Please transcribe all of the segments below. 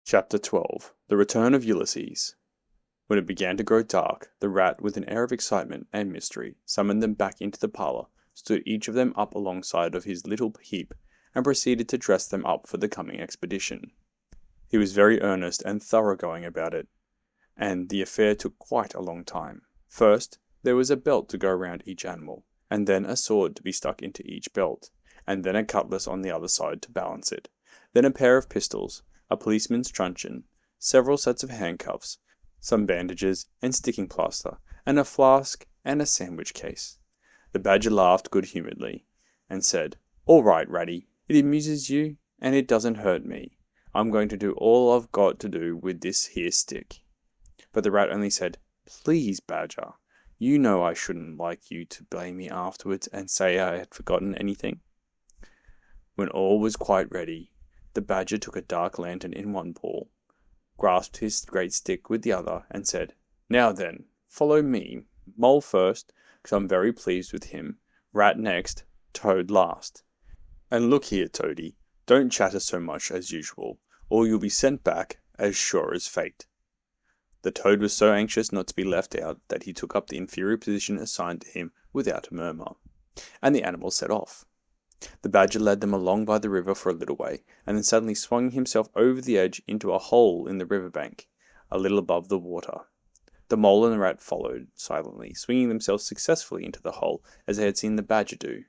Chapter 12. The Return of Ulysses. When it began to grow dark, the rat, with an air of excitement and mystery, summoned them back into the parlour, stood each of them up alongside of his little heap, and proceeded to dress them up for the coming expedition. He was very earnest and thoroughgoing about it, and the affair took quite a long time. First, there was a belt to go round each animal, and then a sword to be stuck into each belt, and then a cutlass on the other side to balance it, then a pair of pistols, a policeman's truncheon, several sets of handcuffs, some bandages and sticking plaster, and a flask and a sandwich case. The badger laughed good-humouredly, and said, "All right, Ratty, it amuses you, and it doesn't hurt me. I'm going to do all I've got to do with this here stick." But the rat only said, "Please, Badger, you know I shouldn't like you to blame me afterwards and say I had forgotten anything." When all was quite ready, the badger took a dark lantern in one paw, grasped his great stick with the other, and said, "Now then, follow me. Mole first, 'cause I'm very pleased with him. Rat next, Toad last. And look here, Toady, don't chatter so much as usual, or you'll be sent back as sure as fate." The Toad was so anxious not to be left out that he took up the inferior position assigned to him without a murmur, and the animals set off. The badger led them along by the river for a little way, and then suddenly swung himself over the edge into a hole in the river bank, a little above the water. The mole and the rat followed silently, swinging themselves successfully into the hole as they had seen the badger do.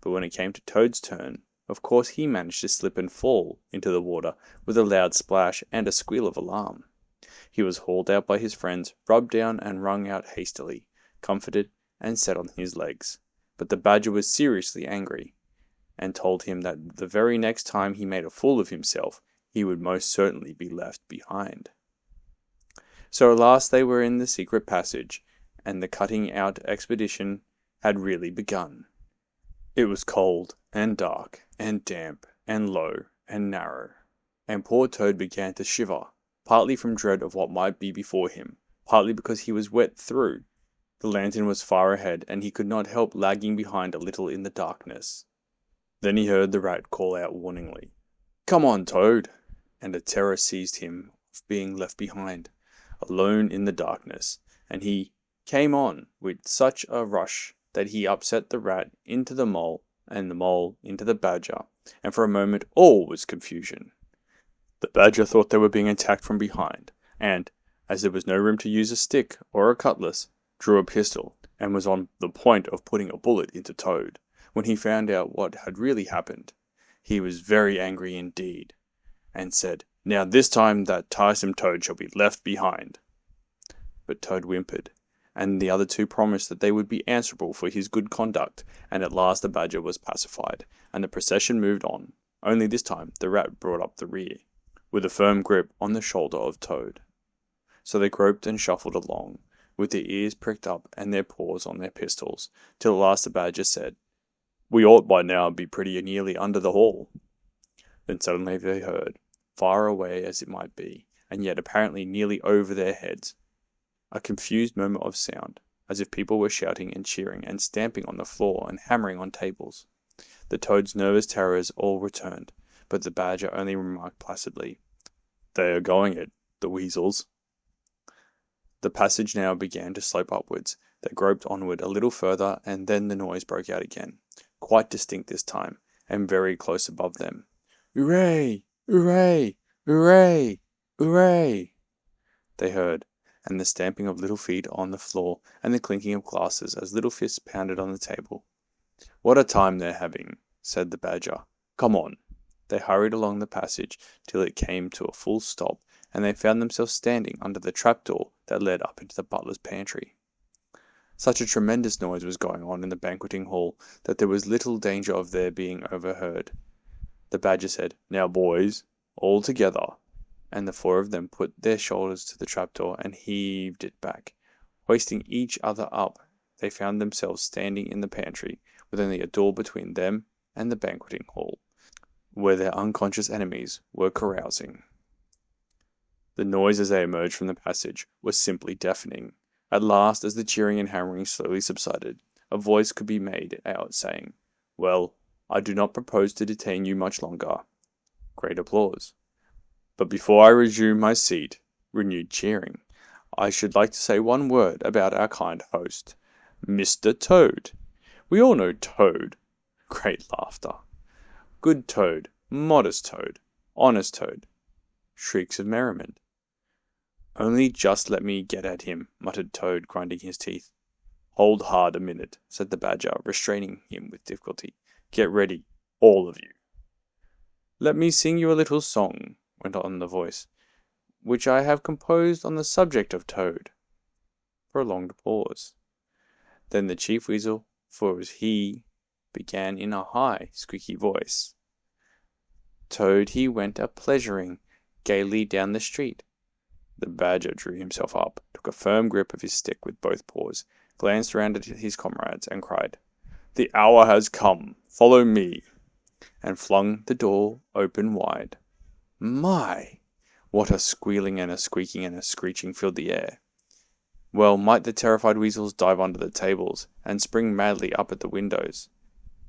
But when it came to Toad's turn, of course he managed to slip and fall into the water with a loud splash and a squeal of alarm. He was hauled out by his friends, rubbed down and wrung out hastily, comforted and set on his legs. But the badger was seriously angry, and told him that the very next time he made a fool of himself, he would most certainly be left behind. So at last they were in the secret passage, and the cutting out expedition had really begun. It was cold, and dark, and damp, and low, and narrow, and poor Toad began to shiver, partly from dread of what might be before him, partly because he was wet through. The lantern was far ahead, and he could not help lagging behind a little in the darkness. Then he heard the rat call out warningly, "Come on, Toad!" and a terror seized him of being left behind, alone in the darkness, and he came on with such a rush that he upset the rat into the mole, and the mole into the badger, and for a moment all was confusion. The badger thought they were being attacked from behind, and, as there was no room to use a stick or a cutlass, drew a pistol, and was on the point of putting a bullet into Toad. When he found out what had really happened, he was very angry indeed, and said, "Now this time that tiresome Toad shall be left behind." But Toad whimpered, and the other two promised that they would be answerable for his good conduct, and at last the badger was pacified, and the procession moved on, only this time the rat brought up the rear, with a firm grip on the shoulder of Toad. So they groped and shuffled along, with their ears pricked up and their paws on their pistols, till at last the badger said, "We ought by now be pretty nearly under the hall." Then suddenly they heard, far away as it might be, and yet apparently nearly over their heads, a confused murmur of sound, as if people were shouting and cheering and stamping on the floor and hammering on tables. The Toad's nervous terrors all returned, but the badger only remarked placidly, "They are going it, the weasels." The passage now began to slope upwards. They groped onward a little further, and then the noise broke out again, quite distinct this time, and very close above them. "Hooray! Hooray! Hooray! Hooray!" they heard, and the stamping of little feet on the floor, and the clinking of glasses as little fists pounded on the table. "What a time they're having," said the badger. "Come on." They hurried along the passage till it came to a full stop, and they found themselves standing under the trapdoor that led up into the butler's pantry. Such a tremendous noise was going on in the banqueting hall that there was little danger of their being overheard. The badger said, "Now, boys, all together," and the four of them put their shoulders to the trapdoor and heaved it back. Hoisting each other up, they found themselves standing in the pantry, with only a door between them and the banqueting hall, where their unconscious enemies were carousing. The noise as they emerged from the passage was simply deafening. At last, as the cheering and hammering slowly subsided, a voice could be made out saying, "Well, I do not propose to detain you much longer." Great applause. But before I resume my seat, renewed cheering, I should like to say one word about our kind host, Mr. Toad. We all know Toad. Great laughter. Good Toad, modest Toad, honest Toad. Shrieks of merriment. Only just let me get at him, muttered Toad, grinding his teeth. Hold hard a minute, said the Badger, restraining him with difficulty. Get ready, all of you. Let me sing you a little song, went on the voice, which I have composed on the subject of Toad. Prolonged pause. Then the Chief Weasel, for it was he, began in a high, squeaky voice. Toad he went a-pleasuring gaily down the street. The Badger drew himself up, took a firm grip of his stick with both paws, glanced round at his comrades, and cried, The hour has come, follow me, and flung the door open wide. My! What a squealing and a squeaking and a screeching filled the air. Well might the terrified weasels dive under the tables, and spring madly up at the windows.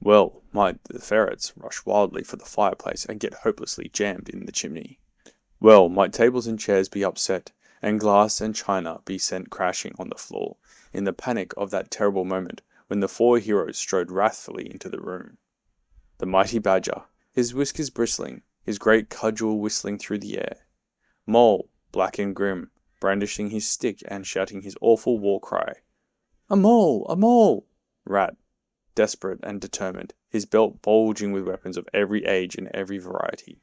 Well might the ferrets rush wildly for the fireplace and get hopelessly jammed in the chimney. Well might tables and chairs be upset, and glass and china be sent crashing on the floor, in the panic of that terrible moment when the four heroes strode wrathfully into the room. The mighty Badger, his whiskers bristling, his great cudgel whistling through the air. Mole, black and grim, brandishing his stick and shouting his awful war cry. A mole! A mole! Rat, desperate and determined, his belt bulging with weapons of every age and every variety.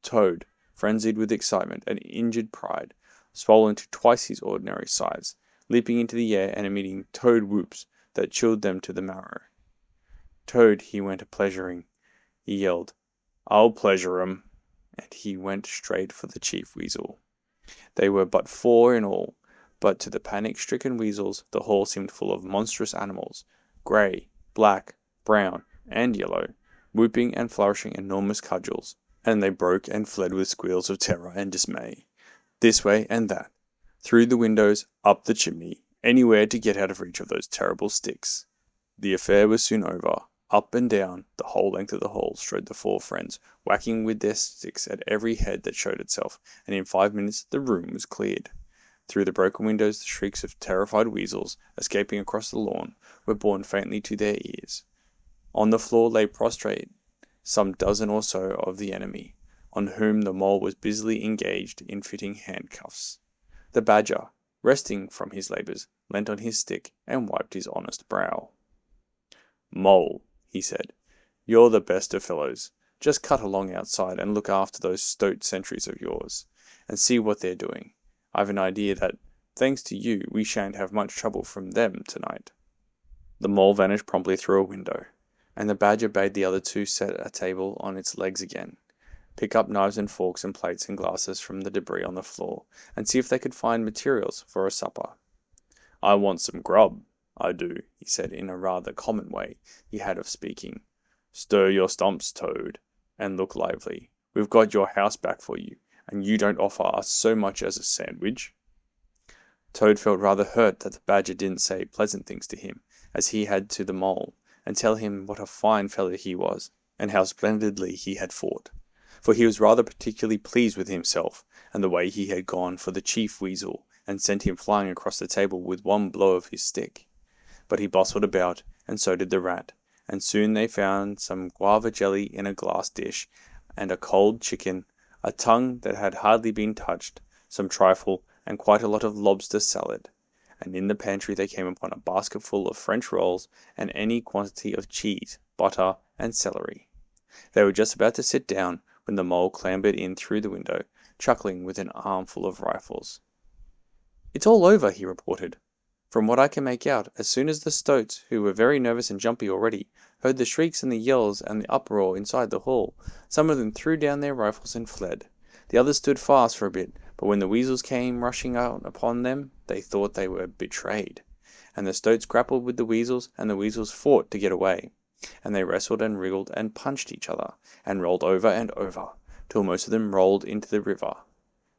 Toad, frenzied with excitement and injured pride, swollen to twice his ordinary size, leaping into the air and emitting toad whoops that chilled them to the marrow. Toad he went a-pleasuring. He yelled, I'll pleasure 'em, and he went straight for the Chief Weasel. They were but 4 in all, but to the panic-stricken weasels the hall seemed full of monstrous animals, grey, black, brown, and yellow, whooping and flourishing enormous cudgels, and they broke and fled with squeals of terror and dismay, this way and that, through the windows, up the chimney, anywhere to get out of reach of those terrible sticks. The affair was soon over. Up and down the whole length of the hall strode the 4 friends, whacking with their sticks at every head that showed itself, and in 5 minutes the room was cleared. Through the broken windows the shrieks of terrified weasels, escaping across the lawn, were borne faintly to their ears. On the floor lay prostrate some dozen or so of the enemy, on whom the Mole was busily engaged in fitting handcuffs. The Badger, resting from his labours, leant on his stick and wiped his honest brow. Mole, he said, you're the best of fellows. Just cut along outside and look after those stoat sentries of yours, and see what they're doing. I've an idea that, thanks to you, we shan't have much trouble from them tonight. The Mole vanished promptly through a window, and the Badger bade the other 2 set a table on its legs again, pick up knives and forks and plates and glasses from the debris on the floor, and see if they could find materials for a supper. I want some grub, I do, he said in a rather common way he had of speaking. Stir your stumps, Toad, and look lively. We've got your house back for you, and you don't offer us so much as a sandwich. Toad felt rather hurt that the Badger didn't say pleasant things to him, as he had to the Mole, and tell him what a fine fellow he was, and how splendidly he had fought. For he was rather particularly pleased with himself, and the way he had gone for the Chief Weasel, and sent him flying across the table with one blow of his stick. But he bustled about, and so did the Rat, and soon they found some guava jelly in a glass dish, and a cold chicken, a tongue that had hardly been touched, some trifle, and quite a lot of lobster salad. And in the pantry they came upon a basketful of French rolls, and any quantity of cheese, butter, and celery. They were just about to sit down, when the Mole clambered in through the window, chuckling with an armful of rifles. It's all over, he reported. From what I can make out, as soon as the stoats, who were very nervous and jumpy already, heard the shrieks and the yells and the uproar inside the hall, some of them threw down their rifles and fled. The others stood fast for a bit, but when the weasels came rushing out upon them, they thought they were betrayed. And the stoats grappled with the weasels, and the weasels fought to get away. And they wrestled and wriggled and punched each other, and rolled over and over, till most of them rolled into the river.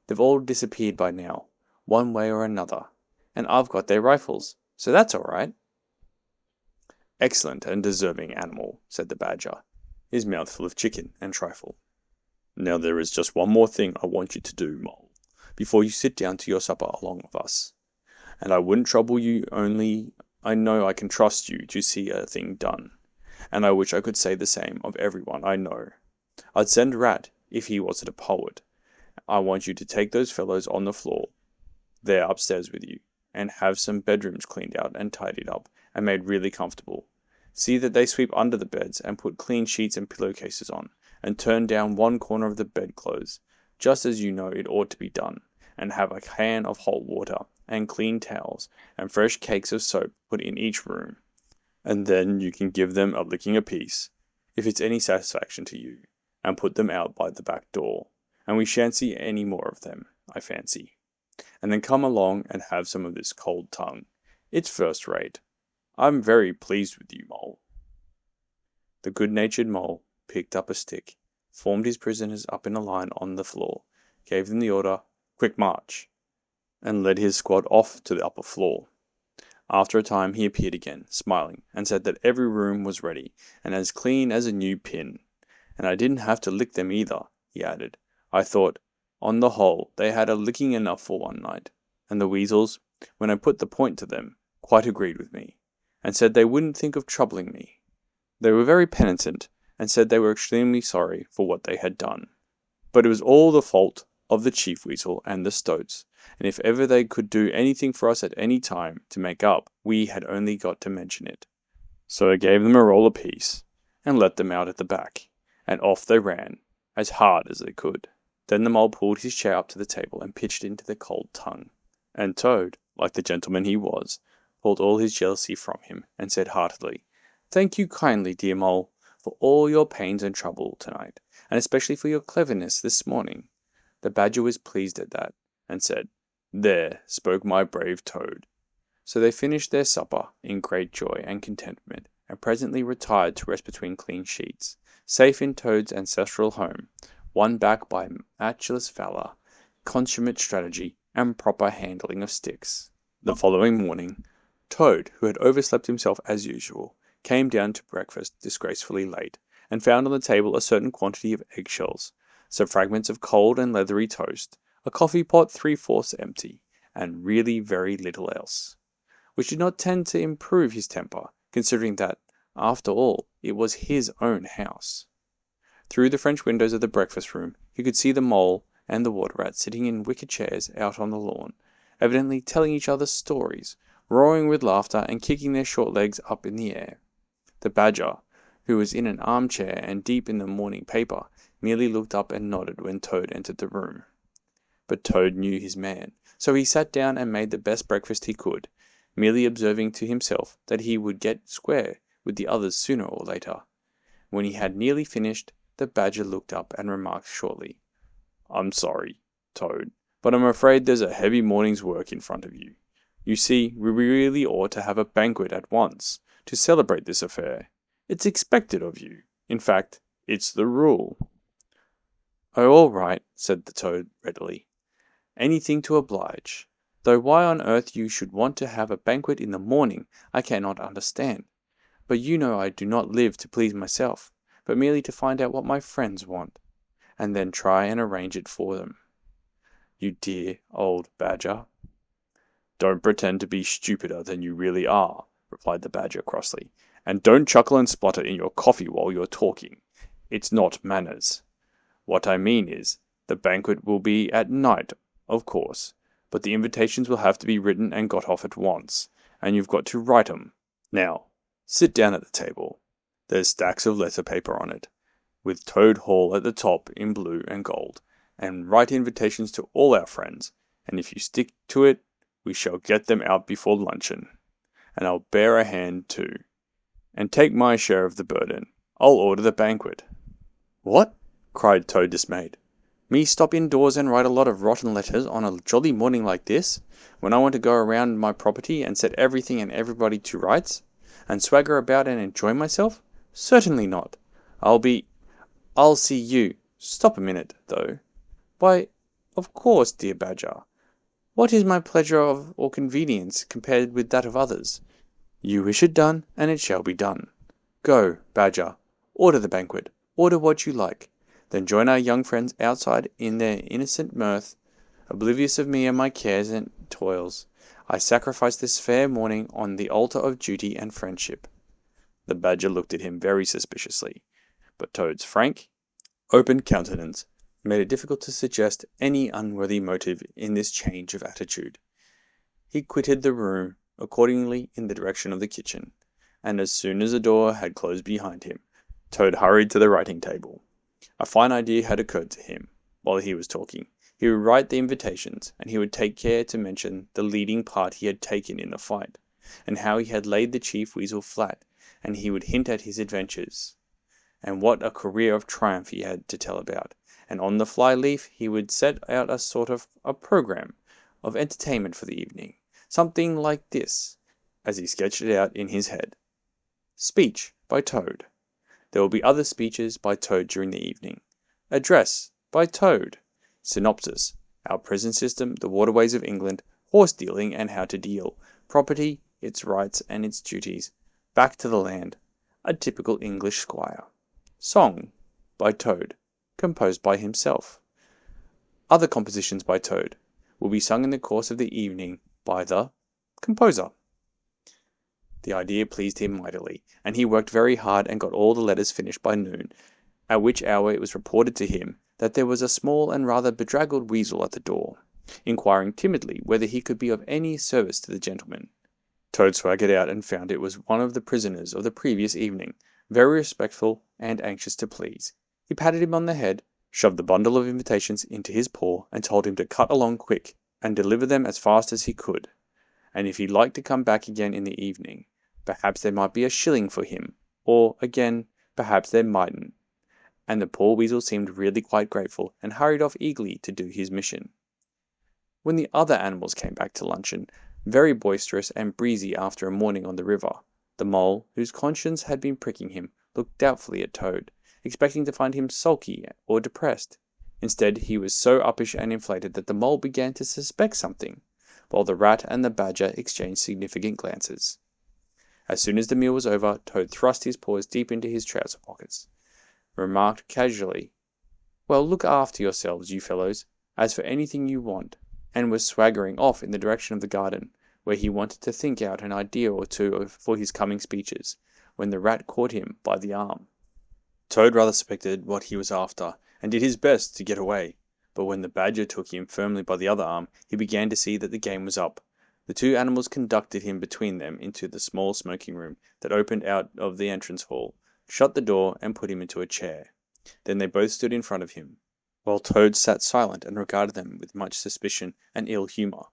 They've all disappeared by now, one way or another, and I've got their rifles, so that's all right. Excellent and deserving animal, said the Badger, his mouth full of chicken and trifle. Now there is just one more thing I want you to do, Mole, before you sit down to your supper along with us. And I wouldn't trouble you, only I know I can trust you to see a thing done. And I wish I could say the same of everyone I know. I'd send Rat if he wasn't a poet. I want you to take those fellows on the floor there upstairs with you, and have some bedrooms cleaned out and tidied up and made really comfortable. See that they sweep under the beds and put clean sheets and pillowcases on, and turn down one corner of the bedclothes, just as you know it ought to be done, and have a can of hot water, and clean towels, and fresh cakes of soap put in each room. And then you can give them a licking apiece, if it's any satisfaction to you, and put them out by the back door, and we shan't see any more of them, I fancy. And then come along and have some of this cold tongue. It's first rate. I'm very pleased with you, Mole. The good-natured Mole picked up a stick, formed his prisoners up in a line on the floor, gave them the order, "Quick march," and led his squad off to the upper floor. After a time he appeared again, smiling, and said that every room was ready, and as clean as a new pin. And I didn't have to lick them either, he added. I thought, on the whole, they had a licking enough for one night, and the weasels, when I put the point to them, quite agreed with me, and said they wouldn't think of troubling me. They were very penitent, and said they were extremely sorry for what they had done. But it was all the fault of the chief weasel and the stoats, and if ever they could do anything for us at any time to make up, we had only got to mention it. So I gave them a roll apiece, and let them out at the back, and off they ran, as hard as they could. Then the Mole pulled his chair up to the table and pitched into the cold tongue, and Toad, like the gentleman he was, pulled all his jealousy from him, and said heartily, "Thank you kindly, dear Mole, for all your pains and trouble tonight, and especially for your cleverness this morning." The Badger was pleased at that, and said, "There spoke my brave Toad." So they finished their supper in great joy and contentment, and presently retired to rest between clean sheets, safe in Toad's ancestral home, won back by matchless valour, consummate strategy, and proper handling of sticks. The following morning, Toad, who had overslept himself as usual, came down to breakfast disgracefully late, and found on the table a certain quantity of eggshells, some fragments of cold and leathery toast, a coffee pot 3/4 empty, and really very little else, which did not tend to improve his temper, considering that, after all, it was his own house. Through the French windows of the breakfast room, he could see the Mole and the Water Rat sitting in wicker chairs out on the lawn, evidently telling each other stories, roaring with laughter and kicking their short legs up in the air. The Badger, who was in an armchair and deep in the morning paper, merely looked up and nodded when Toad entered the room. But Toad knew his man, so he sat down and made the best breakfast he could, merely observing to himself that he would get square with the others sooner or later. When he had nearly finished, the Badger looked up and remarked shortly, "I'm sorry, Toad, but I'm afraid there's a heavy morning's work in front of you. You see, we really ought to have a banquet at once, to celebrate this affair. It's expected of you. In fact, it's the rule." "Oh, all right," said the Toad readily. "Anything to oblige. Though why on earth you should want to have a banquet in the morning, I cannot understand. But you know I do not live to please myself, but merely to find out what my friends want, and then try and arrange it for them." "You dear old Badger." "Don't pretend to be stupider than you really are," replied the Badger crossly, "and don't chuckle and splutter in your coffee while you're talking. It's not manners. What I mean is, the banquet will be at night, of course, but the invitations will have to be written and got off at once, and you've got to write 'em. Now, sit down at the table. There's stacks of letter paper on it, with Toad Hall at the top in blue and gold, and write invitations to all our friends, and if you stick to it, we shall get them out before luncheon. And I'll bear a hand too, and take my share of the burden. I'll order the banquet." "What?" cried Toad dismayed. "Me stop indoors and write a lot of rotten letters on a jolly morning like this, when I want to go around my property and set everything and everybody to rights, and swagger about and enjoy myself? Certainly not. I'll see you. Stop a minute, though. Why, of course, dear Badger. What is my pleasure or convenience compared with that of others? You wish it done, and it shall be done. Go, Badger, order the banquet, order what you like. then join our young friends outside in their innocent mirth. Oblivious of me and my cares and toils, I sacrifice this fair morning on the altar of duty and friendship." The Badger looked at him very suspiciously, but Toad's frank, open countenance made it difficult to suggest any unworthy motive in this change of attitude. He quitted the room accordingly in the direction of the kitchen, and as soon as the door had closed behind him, Toad hurried to the writing table. A fine idea had occurred to him while he was talking. He would write the invitations, and he would take care to mention the leading part he had taken in the fight, and how he had laid the Chief Weasel flat, and he would hint at his adventures, and what a career of triumph he had to tell about, and on the fly-leaf he would set out a sort of a program of entertainment for the evening, something like this, as he sketched it out in his head. Speech by Toad. There will be other speeches by Toad during the evening. Address by Toad. Synopsis: our prison system, the waterways of England, horse dealing and how to deal, property, its rights and its duties, back to the land, a typical English squire. Song by Toad, composed by himself. Other compositions by Toad will be sung in the course of the evening by the composer. The idea pleased him mightily, and he worked very hard and got all the letters finished by noon, at which hour it was reported to him that there was a small and rather bedraggled weasel at the door, inquiring timidly whether he could be of any service to the gentleman. Toad swaggered out and found it was one of the prisoners of the previous evening, very respectful and anxious to please. He patted him on the head, shoved the bundle of invitations into his paw, and told him to cut along quick and deliver them as fast as he could, and if he liked to come back again in the evening, perhaps there might be a shilling for him, or, again, perhaps there mightn't. And the poor weasel seemed really quite grateful, and hurried off eagerly to do his mission. When the other animals came back to luncheon, very boisterous and breezy after a morning on the river, the mole, whose conscience had been pricking him, looked doubtfully at Toad, expecting to find him sulky or depressed. Instead, he was so uppish and inflated that the mole began to suspect something, while the rat and the badger exchanged significant glances. As soon as the meal was over, Toad thrust his paws deep into his trouser pockets, remarked casually, "Well, look after yourselves, you fellows, as for anything you want," and was swaggering off in the direction of the garden, where he wanted to think out an idea or two for his coming speeches, when the rat caught him by the arm. Toad rather suspected what he was after, and did his best to get away, but when the badger took him firmly by the other arm, he began to see that the game was up. The two animals conducted him between them into the small smoking room that opened out of the entrance hall, shut the door, and put him into a chair. Then they both stood in front of him, while Toad sat silent and regarded them with much suspicion and ill humour.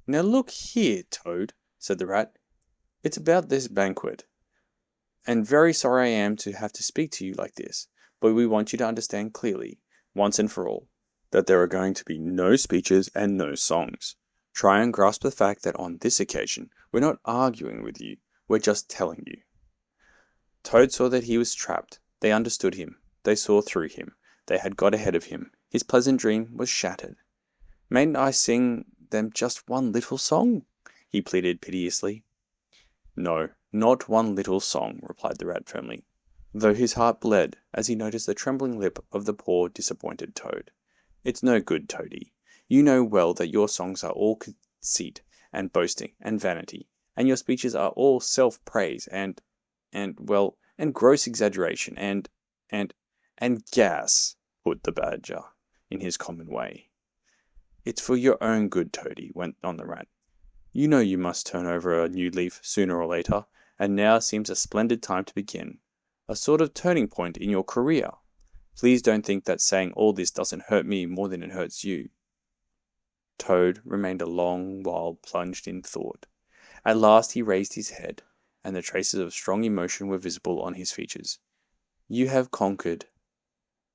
"Now look here, Toad," said the rat. "It's about this banquet, and very sorry I am to have to speak to you like this, but we want you to understand clearly, once and for all, that there are going to be no speeches and no songs. Try and grasp the fact that on this occasion we're not arguing with you, we're just telling you." Toad saw that he was trapped. They understood him. They saw through him. They had got ahead of him. His pleasant dream was shattered. "Mayn't I sing them just one little song?" he pleaded piteously. "No, not one little song," replied the rat firmly, though his heart bled as he noticed the trembling lip of the poor disappointed Toad. "It's no good, Toady. You know well that your songs are all conceit and boasting and vanity, and your speeches are all self-praise and gross exaggeration and gas," put the badger in his common way. "It's for your own good, Toady," went on the rat. "You know you must turn over a new leaf sooner or later, and now seems a splendid time to begin, a sort of turning point in your career. Please don't think that saying all this doesn't hurt me more than it hurts you." Toad remained a long while plunged in thought. At last he raised his head, and the traces of strong emotion were visible on his features. "You have conquered,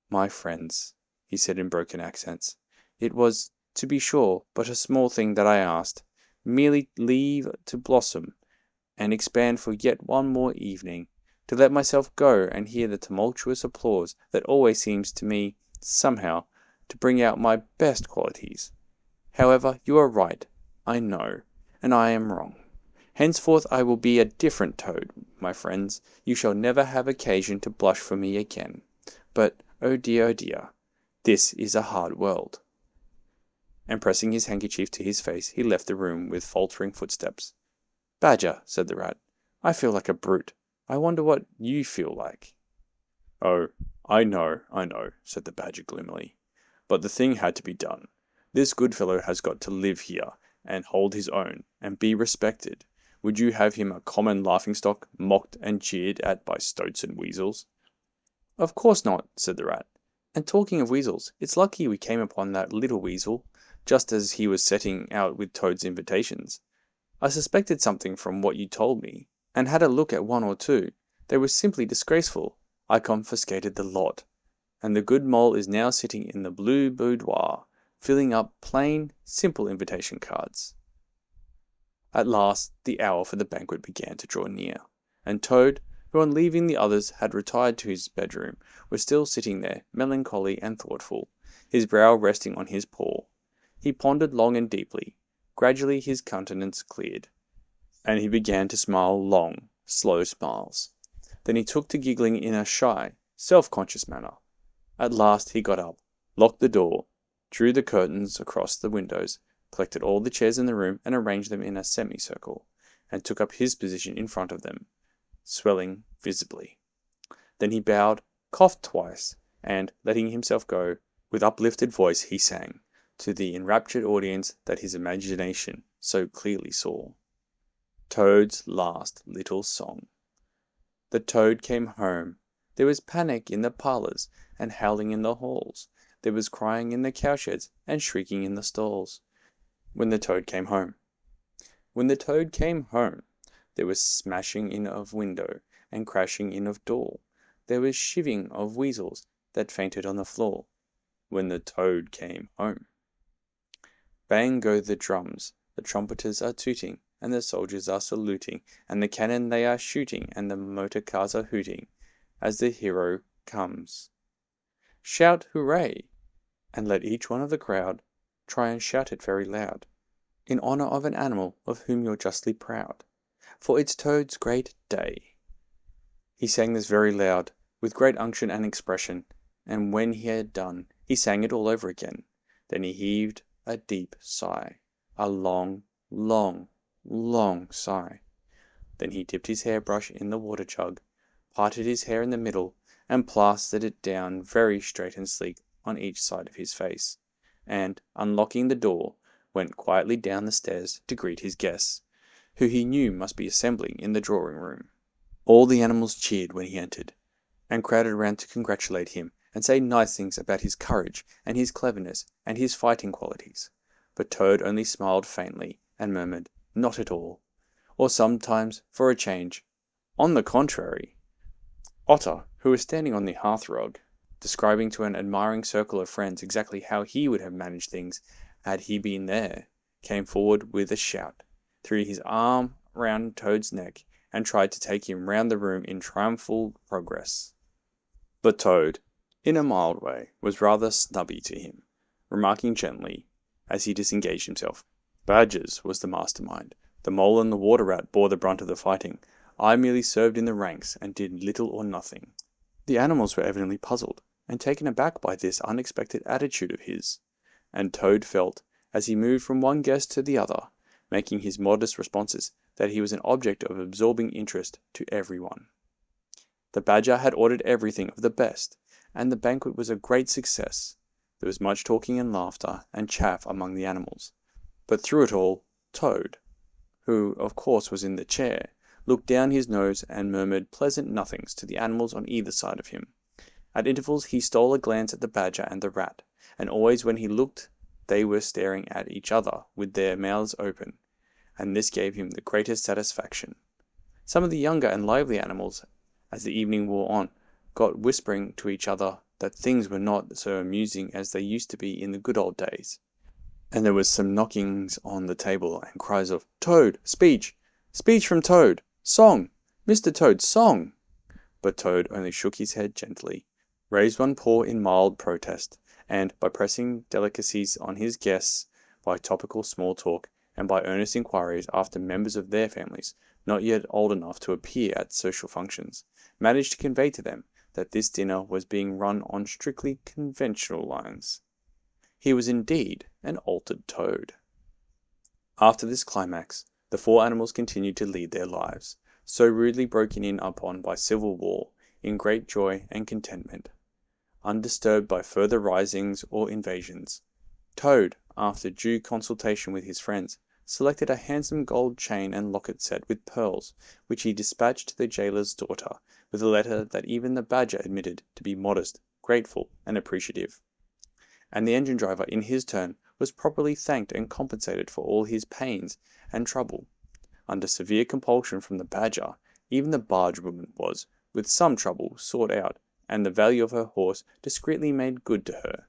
my friends," he said in broken accents. "It was, to be sure, but a small thing that I asked, merely leave to blossom and expand for yet one more evening, to let myself go and hear the tumultuous applause that always seems to me, somehow, to bring out my best qualities. However, you are right, I know, and I am wrong. Henceforth I will be a different Toad, my friends. You shall never have occasion to blush for me again. But, oh dear, this is a hard world." And pressing his handkerchief to his face, he left the room with faltering footsteps. "Badger," said the rat, "I feel like a brute. I wonder what you feel like." "Oh, I know, said the badger gloomily. "But the thing had to be done. This good fellow has got to live here, and hold his own, and be respected. Would you have him a common laughing-stock, mocked and jeered at by stoats and weasels?" "Of course not," said the rat. "And talking of weasels, it's lucky we came upon that little weasel, just as he was setting out with Toad's invitations. I suspected something from what you told me, and had a look at one or two. They were simply disgraceful. I confiscated the lot, and the good mole is now sitting in the blue boudoir, filling up plain, simple invitation cards." At last the hour for the banquet began to draw near, and Toad, who on leaving the others had retired to his bedroom, was still sitting there, melancholy and thoughtful, his brow resting on his paw. He pondered long and deeply. Gradually his countenance cleared, and he began to smile long, slow smiles. Then he took to giggling in a shy, self-conscious manner. At last he got up, locked the door, drew the curtains across the windows, collected all the chairs in the room and arranged them in a semicircle, and took up his position in front of them, swelling visibly. Then he bowed, coughed twice, and, letting himself go, with uplifted voice he sang, to the enraptured audience that his imagination so clearly saw, Toad's last little song. The Toad came home. There was panic in the parlours, and howling in the halls. There was crying in the cowsheds, and shrieking in the stalls. When the Toad came home. When the Toad came home, there was smashing in of window, and crashing in of door. There was shiving of weasels that fainted on the floor. When the Toad came home. Bang go the drums, the trumpeters are tooting, and the soldiers are saluting, and the cannon they are shooting, and the motor cars are hooting, as the hero comes. Shout hooray! And let each one of the crowd try and shout it very loud, in honour of an animal of whom you're justly proud, for it's Toad's great day. He sang this very loud, with great unction and expression, and when he had done, he sang it all over again. Then he heaved a deep sigh, a long, long, long sigh. Then he dipped his hairbrush in the water jug, parted his hair in the middle, and plastered it down very straight and sleek on each side of his face, and, unlocking the door, went quietly down the stairs to greet his guests, who he knew must be assembling in the drawing-room. All the animals cheered when he entered, and crowded round to congratulate him, and say nice things about his courage, and his cleverness, and his fighting qualities. But Toad only smiled faintly, and murmured, "Not at all," or sometimes, for a change, "On the contrary." Otter, who was standing on the hearthrug, describing to an admiring circle of friends exactly how he would have managed things had he been there, came forward with a shout, threw his arm round Toad's neck, and tried to take him round the room in triumphal progress. But Toad, in a mild way, was rather snubby to him, remarking gently, as he disengaged himself, "Badgers was the mastermind. The mole and the water rat bore the brunt of the fighting. I merely served in the ranks and did little or nothing." The animals were evidently puzzled and taken aback by this unexpected attitude of his, and Toad felt, as he moved from one guest to the other, making his modest responses, that he was an object of absorbing interest to everyone. The Badger had ordered everything of the best, and the banquet was a great success. There was much talking and laughter and chaff among the animals, but through it all, Toad, who of course was in the chair, looked down his nose and murmured pleasant nothings to the animals on either side of him. At intervals he stole a glance at the Badger and the Rat, and always when he looked they were staring at each other with their mouths open, and this gave him the greatest satisfaction. Some of the younger and lively animals, as the evening wore on, got whispering to each other that things were not so amusing as they used to be in the good old days, and there was some knockings on the table and cries of "Toad, speech! Speech from Toad! Song! Mr. Toad's song!" But Toad only shook his head gently, raised one paw in mild protest, and, by pressing delicacies on his guests, by topical small talk, and by earnest inquiries after members of their families, not yet old enough to appear at social functions, managed to convey to them that this dinner was being run on strictly conventional lines. He was indeed an altered toad. After this climax, the four animals continued to lead their lives, so rudely broken in upon by civil war, in great joy and contentment, undisturbed by further risings or invasions. Toad, after due consultation with his friends, selected a handsome gold chain and locket set with pearls, which he dispatched to the jailer's daughter, with a letter that even the badger admitted to be modest, grateful, and appreciative. And the engine driver, in his turn, was properly thanked and compensated for all his pains and trouble. Under severe compulsion from the badger, even the barge woman was, with some trouble, sought out, and the value of her horse discreetly made good to her,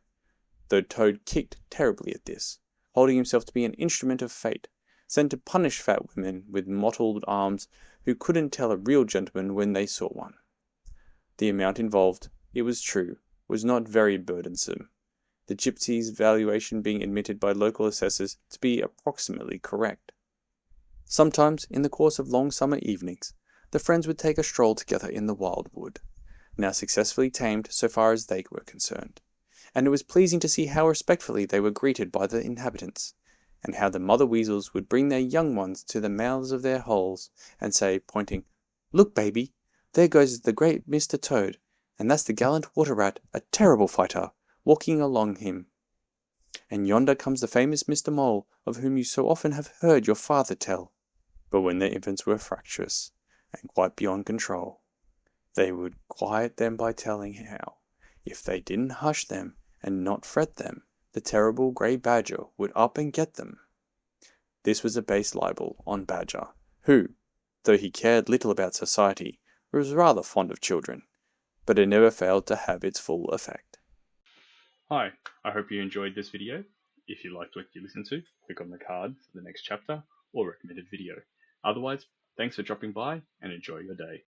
though Toad kicked terribly at this, holding himself to be an instrument of fate, sent to punish fat women with mottled arms who couldn't tell a real gentleman when they saw one. The amount involved, it was true, was not very burdensome, the gypsy's valuation being admitted by local assessors to be approximately correct. Sometimes, in the course of long summer evenings, the friends would take a stroll together in the wildwood, now successfully tamed so far as they were concerned, and it was pleasing to see how respectfully they were greeted by the inhabitants, and how the mother weasels would bring their young ones to the mouths of their holes, and say, pointing, "Look, baby, there goes the great Mr. Toad, and that's the gallant water rat, a terrible fighter, walking along him. And yonder comes the famous Mr. Mole, of whom you so often have heard your father tell." But when their infants were fractious, and quite beyond control, they would quiet them by telling how, if they didn't hush them and not fret them, the terrible grey badger would up and get them. This was a base libel on Badger, who, though he cared little about society, was rather fond of children, but it never failed to have its full effect. Hi, I hope you enjoyed this video. If you liked what you listened to, click on the card for the next chapter or recommended video. Otherwise, thanks for dropping by and enjoy your day.